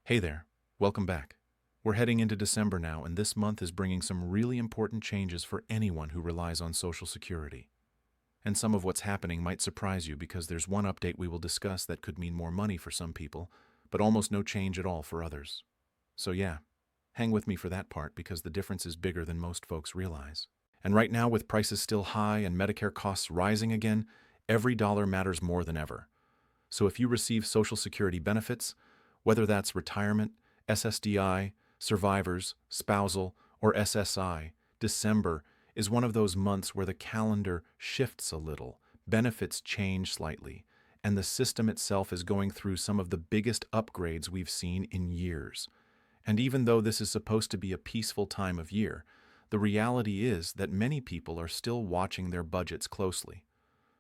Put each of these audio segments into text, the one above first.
Hey there, welcome back. We're heading into December now, and this month is bringing some really important changes for anyone who relies on Social Security. And some of what's happening might surprise you because there's one update we will discuss that could mean more money for some people, but almost no change at all for others. So yeah, hang with me for that part because the difference is bigger than most folks realize. And right now, with prices still high and Medicare costs rising again, every dollar matters more than ever. So if you receive Social Security benefits, whether that's retirement, SSDI, survivors, spousal, or SSI, December is one of those months where the calendar shifts a little, benefits change slightly, and the system itself is going through some of the biggest upgrades we've seen in years. And even though this is supposed to be a peaceful time of year, the reality is that many people are still watching their budgets closely.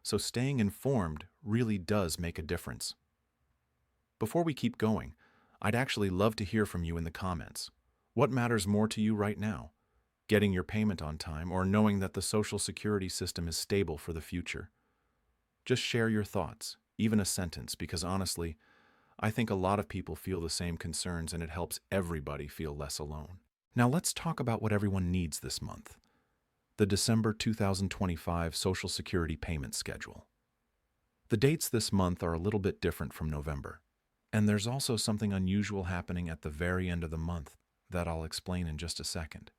So staying informed really does make a difference. Before we keep going, I'd actually love to hear from you in the comments. What matters more to you right now? Getting your payment on time or knowing that the Social Security system is stable for the future? Just share your thoughts, even a sentence, because honestly, I think a lot of people feel the same concerns and it helps everybody feel less alone. Now let's talk about what everyone needs this month. The December 2025 Social Security payment schedule. The dates this month are a little bit different from November. And there's also something unusual happening at the very end of the month that I'll explain in just a second.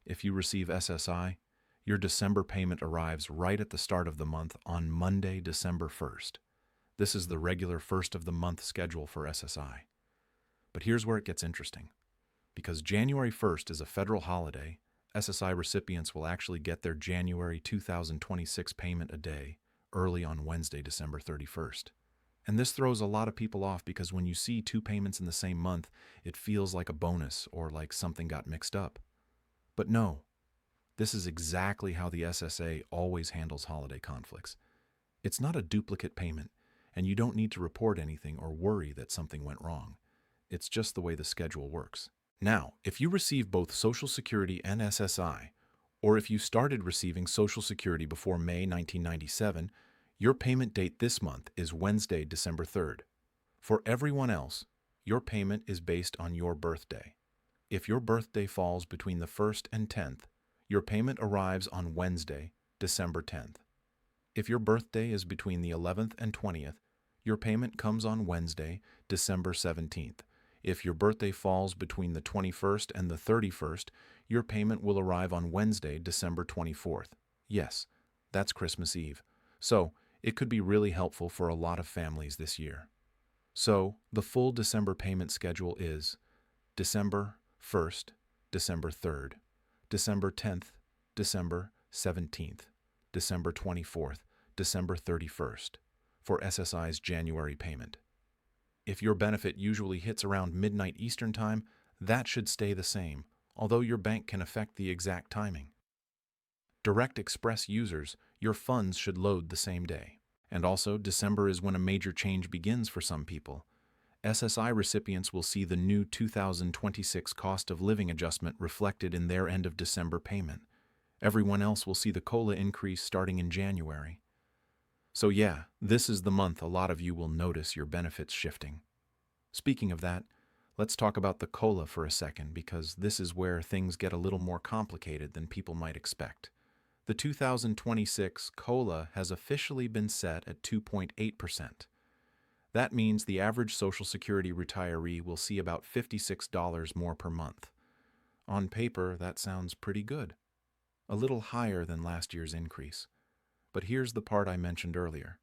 If you receive SSI, your December payment arrives right at the start of the month on Monday, December 1st. This is the regular first of the month schedule for SSI. But here's where it gets interesting. Because January 1st is a federal holiday, SSI recipients will actually get their January 2026 payment a day early on Wednesday, December 31st. And this throws a lot of people off because when you see two payments in the same month, it feels like a bonus or like something got mixed up. But no, this is exactly how the SSA always handles holiday conflicts. It's not a duplicate payment, and you don't need to report anything or worry that something went wrong. It's just the way the schedule works. Now, if you receive both Social Security and SSI, or if you started receiving Social Security before May 1997, your payment date this month is Wednesday, December 3rd. For everyone else, your payment is based on your birthday. If your birthday falls between the 1st and 10th, your payment arrives on Wednesday, December 10th. If your birthday is between the 11th and 20th, your payment comes on Wednesday, December 17th. If your birthday falls between the 21st and the 31st, your payment will arrive on Wednesday, December 24th. Yes, that's Christmas Eve. So, it could be really helpful for a lot of families this year. So, the full December payment schedule is December 1st, December 3rd, December 10th, December 17th, December 24th, December 31st for SSI's January payment. If your benefit usually hits around midnight Eastern Time, that should stay the same, although your bank can affect the exact timing. Direct Express users, your funds should load the same day. And also, December is when a major change begins for some people. SSI recipients will see the new 2026 cost of living adjustment reflected in their end of December payment. Everyone else will see the COLA increase starting in January. So yeah, this is the month a lot of you will notice your benefits shifting. Speaking of that, let's talk about the COLA for a second because this is where things get a little more complicated than people might expect. The 2026 COLA has officially been set at 2.8%. That means the average Social Security retiree will see about $56 more per month. On paper, that sounds pretty good. A little higher than last year's increase. But here's the part I mentioned earlier,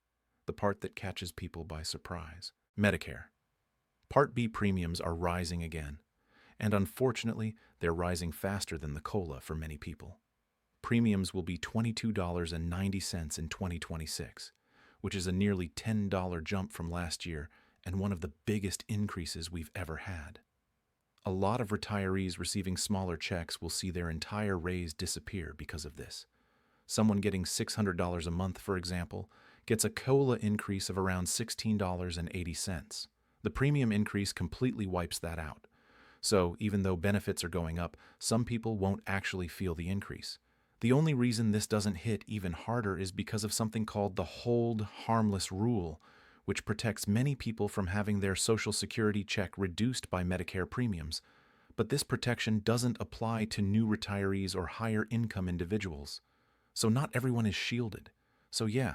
the part that catches people by surprise. Medicare. Part B premiums are rising again, and unfortunately, they're rising faster than the COLA for many people. Premiums will be $22.90 in 2026, which is a nearly $10 jump from last year and one of the biggest increases we've ever had. A lot of retirees receiving smaller checks will see their entire raise disappear because of this. Someone getting $600 a month, for example, gets a COLA increase of around $16.80. The premium increase completely wipes that out. So even though benefits are going up, some people won't actually feel the increase. The only reason this doesn't hit even harder is because of something called the hold harmless rule, which protects many people from having their Social Security check reduced by Medicare premiums. But this protection doesn't apply to new retirees or higher income individuals. So not everyone is shielded. So yeah,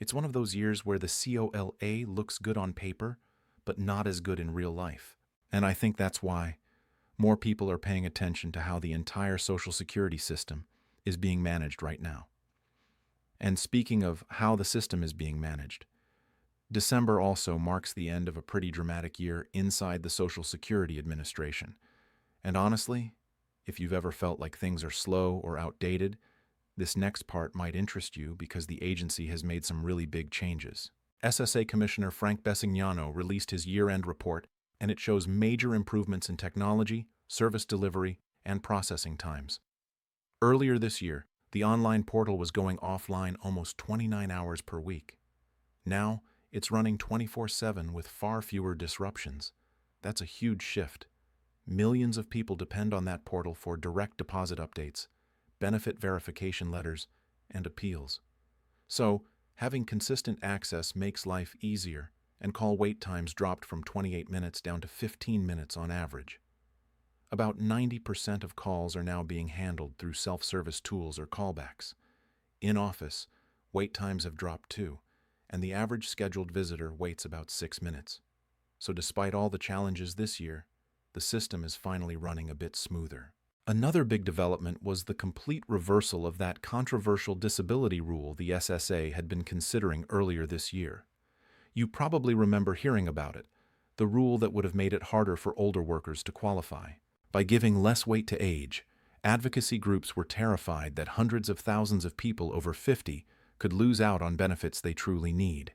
it's one of those years where the COLA looks good on paper, but not as good in real life. And I think that's why more people are paying attention to how the entire Social Security system is being managed right now. And speaking of how the system is being managed, December also marks the end of a pretty dramatic year inside the Social Security Administration. And honestly, if you've ever felt like things are slow or outdated, this next part might interest you because the agency has made some really big changes. SSA Commissioner Frank Bessignano released his year-end report, and it shows major improvements in technology, service delivery, and processing times. Earlier this year, the online portal was going offline almost 29 hours per week. Now, it's running 24/7 with far fewer disruptions. That's a huge shift. Millions of people depend on that portal for direct deposit updates, benefit verification letters, and appeals. So, having consistent access makes life easier, and call wait times dropped from 28 minutes down to 15 minutes on average. About 90% of calls are now being handled through self-service tools or callbacks. In office, wait times have dropped too, and the average scheduled visitor waits about 6 minutes. So despite all the challenges this year, the system is finally running a bit smoother. Another big development was the complete reversal of that controversial disability rule the SSA had been considering earlier this year. You probably remember hearing about it, the rule that would have made it harder for older workers to qualify. By giving less weight to age, advocacy groups were terrified that hundreds of thousands of people over 50 could lose out on benefits they truly need.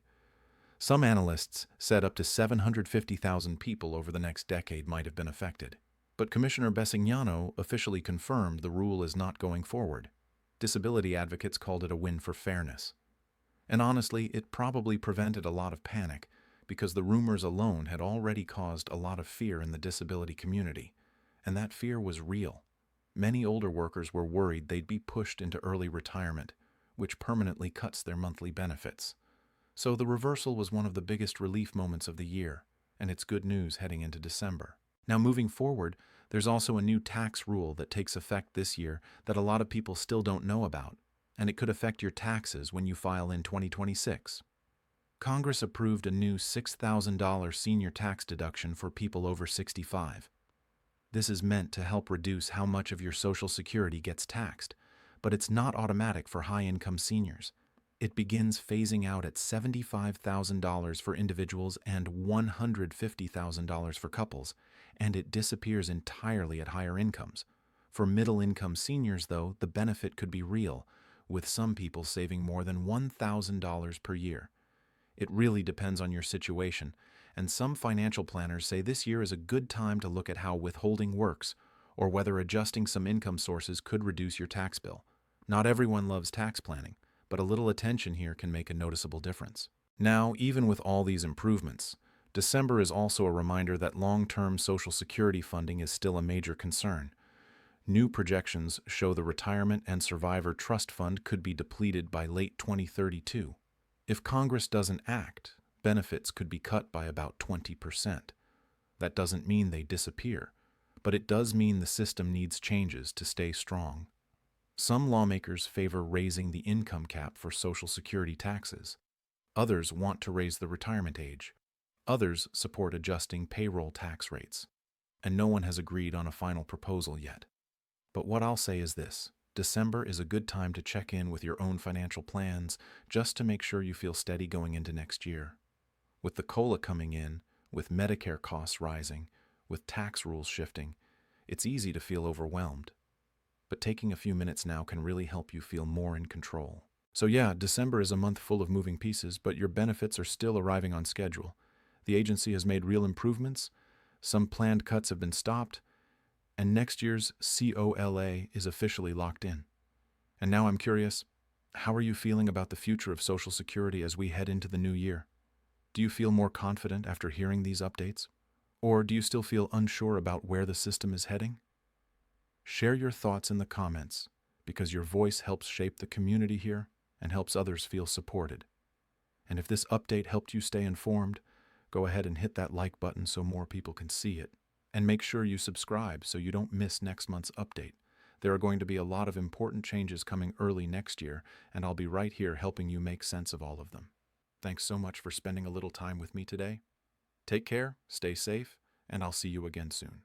Some analysts said up to 750,000 people over the next decade might have been affected. But Commissioner Bessignano officially confirmed the rule is not going forward. Disability advocates called it a win for fairness. And honestly, it probably prevented a lot of panic because the rumors alone had already caused a lot of fear in the disability community. And that fear was real. Many older workers were worried they'd be pushed into early retirement, which permanently cuts their monthly benefits. So the reversal was one of the biggest relief moments of the year, and it's good news heading into December. Now moving forward, there's also a new tax rule that takes effect this year that a lot of people still don't know about, and it could affect your taxes when you file in 2026. Congress approved a new $6,000 senior tax deduction for people over 65. This is meant to help reduce how much of your Social Security gets taxed, but it's not automatic for high-income seniors. It begins phasing out at $75,000 for individuals and $150,000 for couples, and it disappears entirely at higher incomes. For middle-income seniors, though, the benefit could be real, with some people saving more than $1,000 per year. It really depends on your situation, and some financial planners say this year is a good time to look at how withholding works, or whether adjusting some income sources could reduce your tax bill. Not everyone loves tax planning, but a little attention here can make a noticeable difference. Now, even with all these improvements, December is also a reminder that long-term Social Security funding is still a major concern. New projections show the Retirement and Survivor Trust Fund could be depleted by late 2032. If Congress doesn't act, benefits could be cut by about 20%. That doesn't mean they disappear, but it does mean the system needs changes to stay strong. Some lawmakers favor raising the income cap for Social Security taxes. Others want to raise the retirement age. Others support adjusting payroll tax rates. And no one has agreed on a final proposal yet. But what I'll say is this: December is a good time to check in with your own financial plans just to make sure you feel steady going into next year. With the COLA coming in, with Medicare costs rising, with tax rules shifting, it's easy to feel overwhelmed. But taking a few minutes now can really help you feel more in control. So yeah, December is a month full of moving pieces, but your benefits are still arriving on schedule. The agency has made real improvements, some planned cuts have been stopped, and next year's COLA is officially locked in. And now I'm curious, how are you feeling about the future of Social Security as we head into the new year? Do you feel more confident after hearing these updates? Or do you still feel unsure about where the system is heading? Share your thoughts in the comments, because your voice helps shape the community here and helps others feel supported. And if this update helped you stay informed, go ahead and hit that like button so more people can see it. And make sure you subscribe so you don't miss next month's update. There are going to be a lot of important changes coming early next year, and I'll be right here helping you make sense of all of them. Thanks so much for spending a little time with me today. Take care, stay safe, and I'll see you again soon.